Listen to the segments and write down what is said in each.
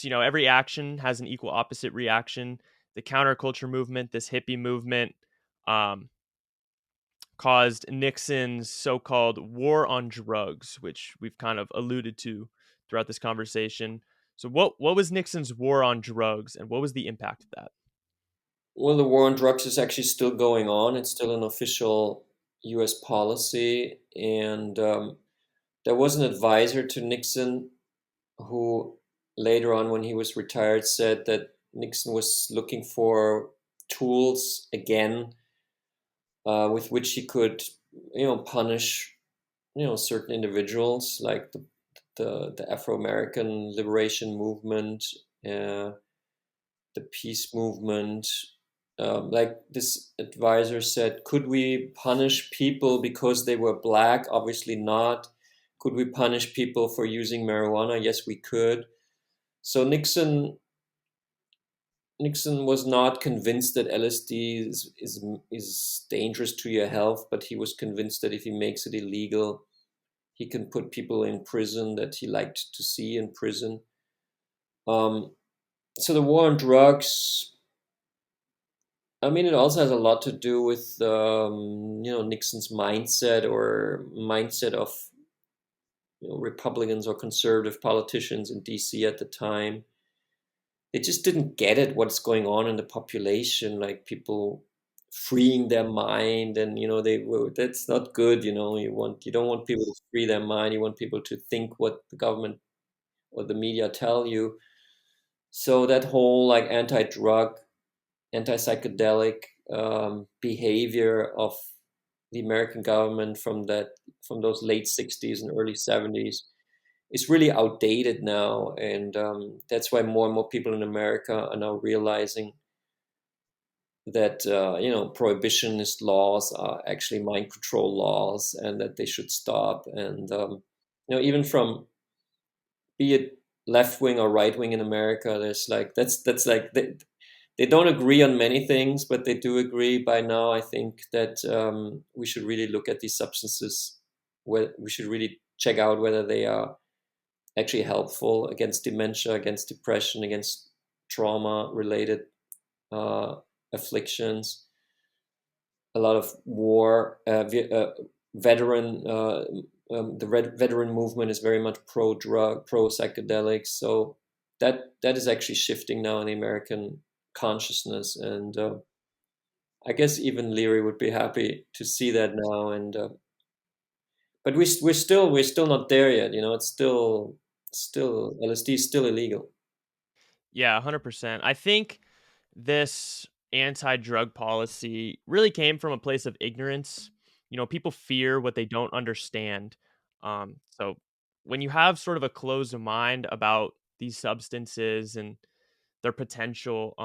every action has an equal opposite reaction. The counterculture movement, this hippie movement, um, caused Nixon's so-called war on drugs, which we've kind of alluded to throughout this conversation. So what was Nixon's war on drugs, and what was the impact of that? Well, the war on drugs is actually still going on. It's still an official U.S. policy, and there was an advisor to Nixon who later on, when he was retired, said that Nixon was looking for tools again with which he could, punish, certain individuals like the Afro American liberation movement, uh, the peace movement. Like this advisor said, could we punish people because they were black? Obviously not. Could we punish people for using marijuana? Yes, we could. So Nixon was not convinced that LSD is dangerous to your health, but he was convinced that if he makes it illegal, he can put people in prison that he liked to see in prison. Um, so the war on drugs, I mean, it also has a lot to do with Nixon's mindset of Republicans or conservative politicians in D.C. at the time. They just didn't get it what's going on in the population, like people freeing their mind, and they were that's not good. You don't want people to free their mind. You want people to think what the government or the media tell you. So that whole like anti-drug, anti-psychedelic behavior of the American government from those late 60s and early 70s is really outdated now, and that's why more and more people in America are now realizing that prohibitionist laws are actually mind control laws, and that they should stop. And even from, be it left wing or right wing in America, there's like that's like they don't agree on many things, but they do agree by now, I think, that we should really look at these substances. Where we should really check out whether they are actually helpful against dementia, against depression, against trauma related uh, afflictions. A lot of war veteran. Veteran movement is very much pro drug, pro psychedelics. So that is actually shifting now in the American consciousness, and I guess even Leary would be happy to see that now. And but we're still not there yet. It's still LSD is still illegal. Yeah, 100%. I think this anti-drug policy really came from a place of ignorance. People fear what they don't understand. So when you have sort of a closed mind about these substances and their potential,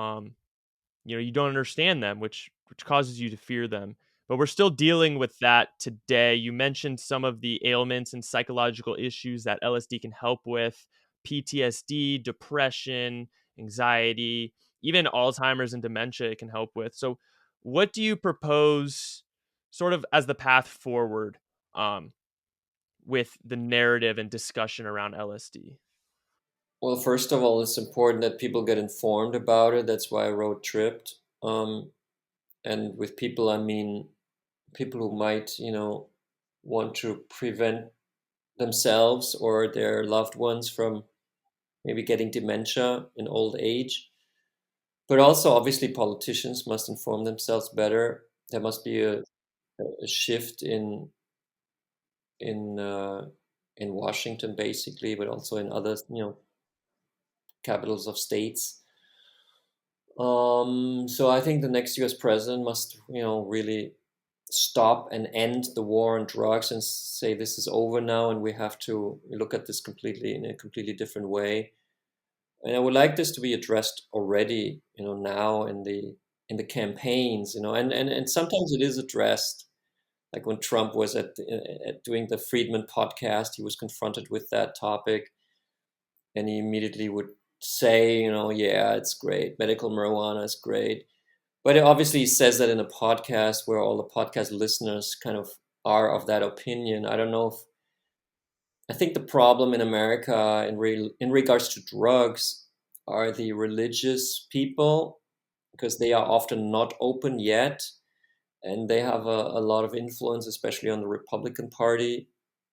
you don't understand them, which causes you to fear them. But we're still dealing with that today. You mentioned some of the ailments and psychological issues that LSD can help with: PTSD, depression, anxiety, even Alzheimer's and dementia it can help with. So, what do you propose sort of as the path forward um, with the narrative and discussion around LSD? Well, first of all, it's important that people get informed about it. That's why I wrote Tripped. And with people, I mean people who might, want to prevent themselves or their loved ones from maybe getting dementia in old age. But also, obviously, politicians must inform themselves better. There must be a shift in uh, in Washington, basically, but also in other, capitals of states. So I think the next U.S. president must, really stop and end the war on drugs and say this is over now, and we have to look at this completely in a completely different way. And I would like this to be addressed already, now in the campaigns, and sometimes it is addressed. Like when Trump was at doing the Friedman podcast, he was confronted with that topic, and he immediately would say, yeah, it's great, medical marijuana is great. But obviously, he says that in a podcast where all the podcast listeners kind of are of that opinion. I don't know if I think the problem in America in regards to drugs are the religious people, because they are often not open yet, and they have a lot of influence, especially on the Republican Party.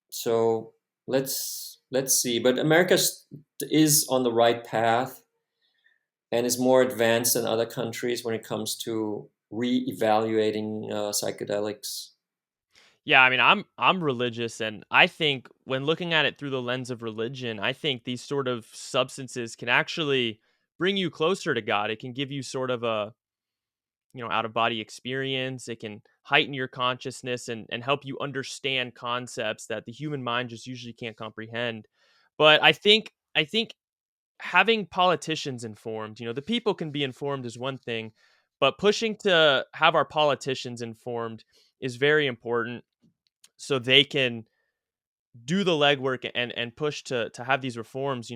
So let's see. But America is on the right path and is more advanced than other countries when it comes to re-evaluating psychedelics. Yeah, I mean, I'm religious, and I think when looking at it through the lens of religion, I think these sort of substances can actually bring you closer to God. It can give you sort of a, out of body experience. It can heighten your consciousness and help you understand concepts that the human mind just usually can't comprehend. But I think having politicians informed, the people can be informed is one thing, but pushing to have our politicians informed is very important so they can do the legwork and push to have these reforms.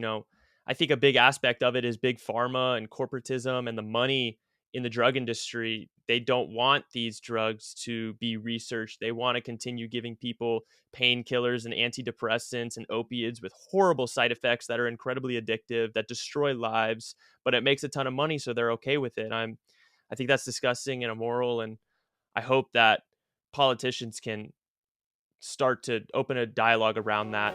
I think a big aspect of it is big pharma and corporatism and the money in the drug industry. They don't want these drugs to be researched. They want to continue giving people painkillers and antidepressants and opiates with horrible side effects that are incredibly addictive, that destroy lives, but it makes a ton of money, so they're okay with it. I think that's disgusting and immoral, and I hope that politicians can start to open a dialogue around that.